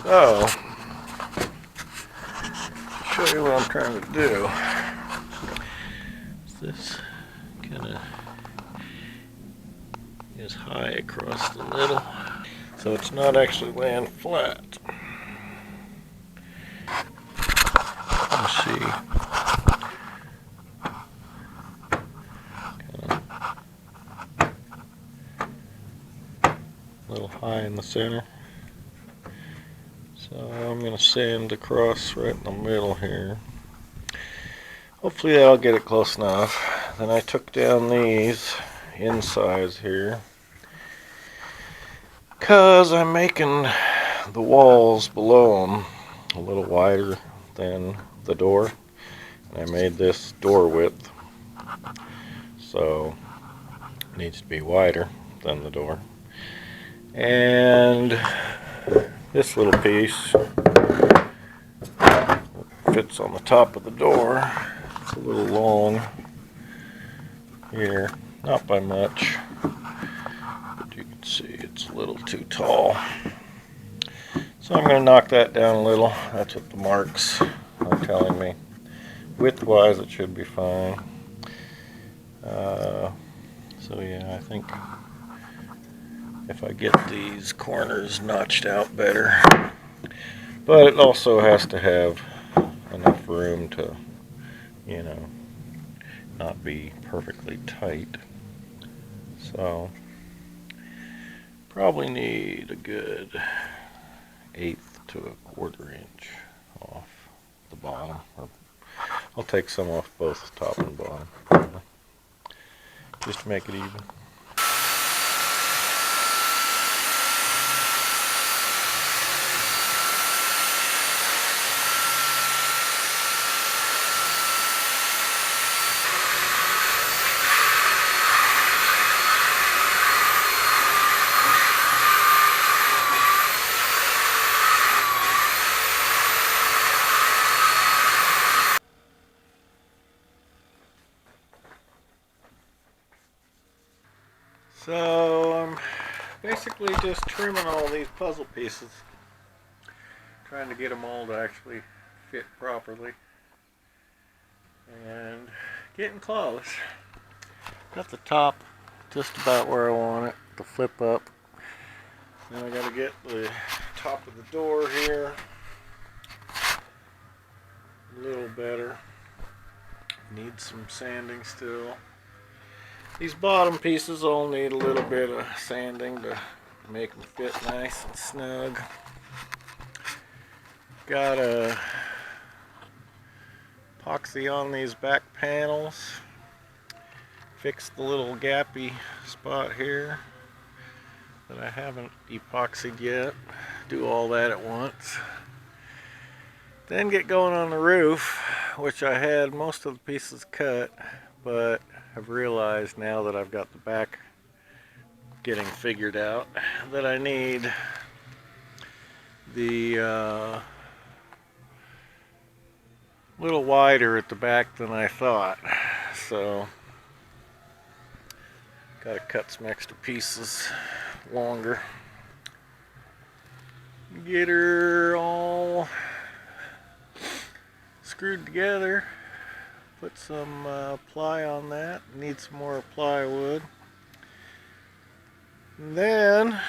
So, show you what I'm trying to do. This kind of is high across the middle, so it's not actually laying flat. Let's see. A little high in the center. So I'm going to sand across right in the middle here. Hopefully that'll get it close enough. Then I took down these insides here, because I'm making the walls below them a little wider than the door. And I made this door width, so it needs to be wider than the door. And this little piece fits on the top of the door. It's a little long here, not by much, but you can see it's a little too tall. So I'm going to knock that down a little. That's what the marks are telling me. Width-wise, it should be fine. So yeah, I think if I get these corners notched out better, but it also has to have enough room to, you know, not be perfectly tight. So probably need a good 1/8 to 1/4 inch off the bottom. I'll take some off both top and bottom, just to make it even. So I'm basically just trimming all these puzzle pieces, trying to get them all to actually fit properly, and getting close. Got the top just about where I want it to flip up. Then I got to get the top of the door here a little better. Needs some sanding still. These bottom pieces all need a little bit of sanding to make them fit nice and snug. Got a epoxy on these back panels. Fixed the little gappy spot here that I haven't epoxied yet. Do all that at once. Then get going on the roof, which I had most of the pieces cut, but I've realized now that I've got the back getting figured out that I need the little wider at the back than I thought. So gotta cut some extra pieces longer. Get her all screwed together. Put some ply on that. Need some more plywood. And then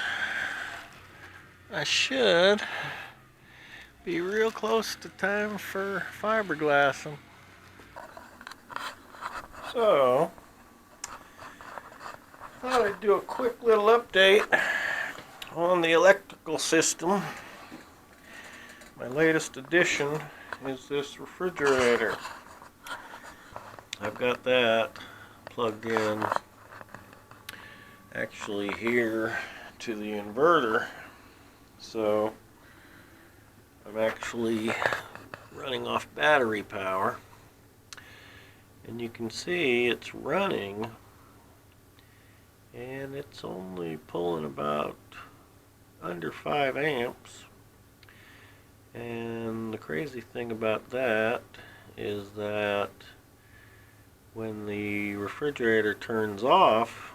I should be real close to time for fiberglassing. So thought I'd do a quick little update on the electrical system. My latest addition is this refrigerator. I've got that plugged in actually here to the inverter, so I'm actually running off battery power, and you can see it's running and it's only pulling about under 5 amps. And the crazy thing about that is that when the refrigerator turns off,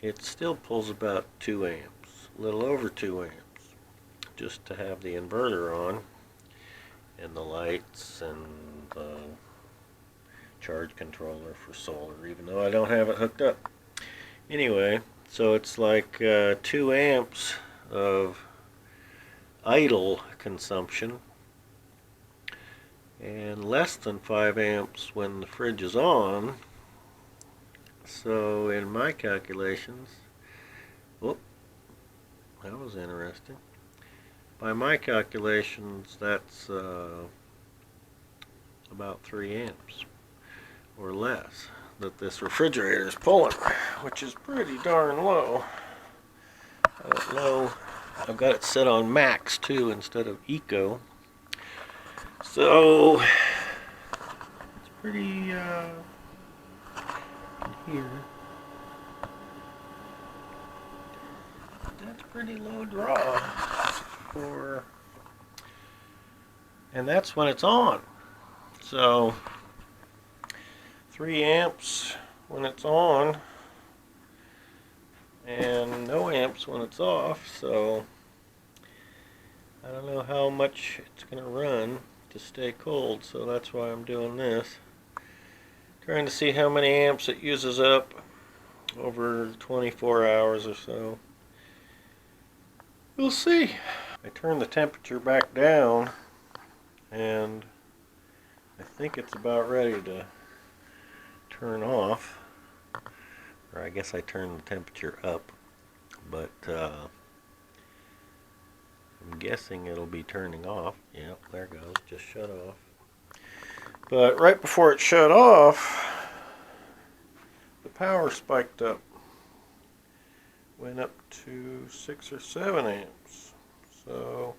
it still pulls about 2 amps, a little over 2 amps, just to have the inverter on and the lights and the charge controller for solar, even though I don't have it hooked up. Anyway, so it's like 2 amps of idle consumption and less than 5 amps when the fridge is on. So in my calculations, whoop, that was interesting. By my calculations, that's about 3 amps or less that this refrigerator is pulling, which is pretty darn low. I don't know. I've got it set on max too instead of eco, so it's pretty here. That's pretty low draw for, and that's when it's on. So 3 amps when it's on and no amps when it's off, so I don't know how much it's going to run to stay cold, so that's why I'm doing this. Trying to see how many amps it uses up over 24 hours or so. We'll see. I turned the temperature back down and I think it's about ready to turn off. Or I guess I turned the temperature up, but I'm guessing it'll be turning off. Yep, there it goes, just shut off. But right before it shut off, the power spiked up. Went up to 6 or 7 amps. So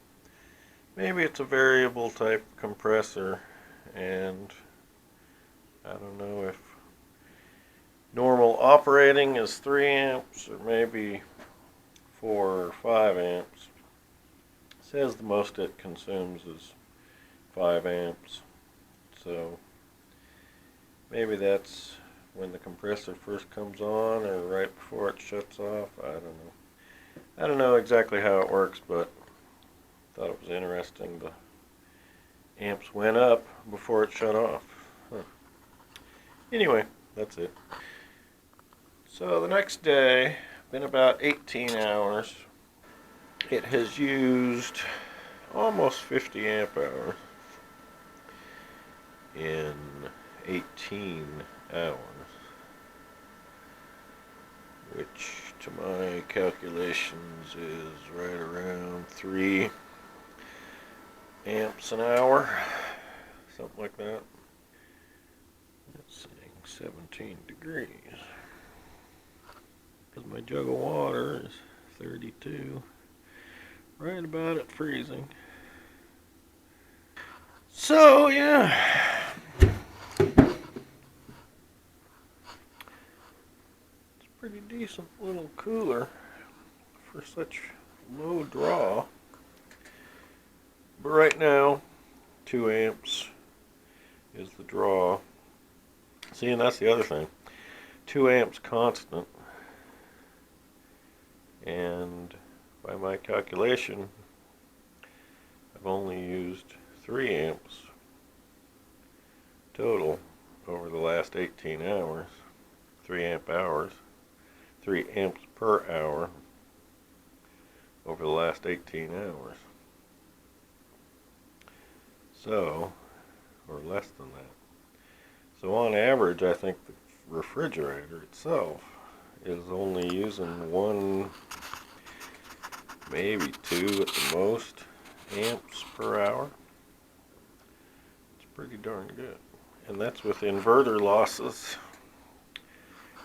maybe it's a variable type compressor, and I don't know if normal operating is 3 amps or maybe 4 or 5 amps. It says the most it consumes is 5 amps. So maybe that's when the compressor first comes on or right before it shuts off. I don't know. I don't know exactly how it works, but I thought it was interesting. The amps went up before it shut off. Anyway, that's it. So the next day, been about 18 hours. It has used almost 50 amp hours in 18 hours, which to my calculations is right around 3 amps an hour, something like that. It's saying 17 degrees because my jug of water is 32, right about at freezing. So yeah, it's a pretty decent little cooler for such low draw. But right now, 2 amps is the draw. See, and that's the other thing. 2 amps constant. And by my calculation, I've only used 3 amps total over the last 18 hours. 3 amp hours. 3 amps per hour over the last 18 hours. So, or less than that. So on average, I think the refrigerator itself is only using 1, maybe 2 at the most amps per hour. It's pretty darn good. And that's with inverter losses.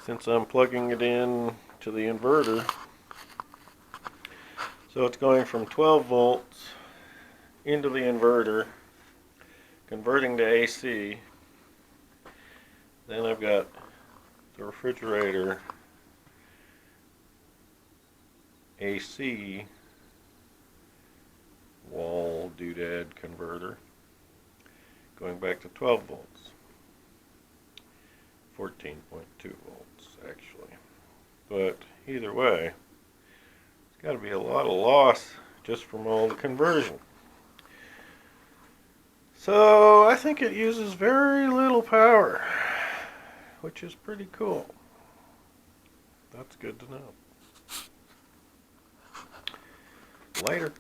Since I'm plugging it in to the inverter, so it's going from 12 volts into the inverter, converting to AC. Then I've got the refrigerator AC wall doodad converter going back to 12 volts. 14.2 volts actually. But either way, it's got to be a lot of loss just from all the conversion. So I think it uses very little power, which is pretty cool. That's good to know. Later.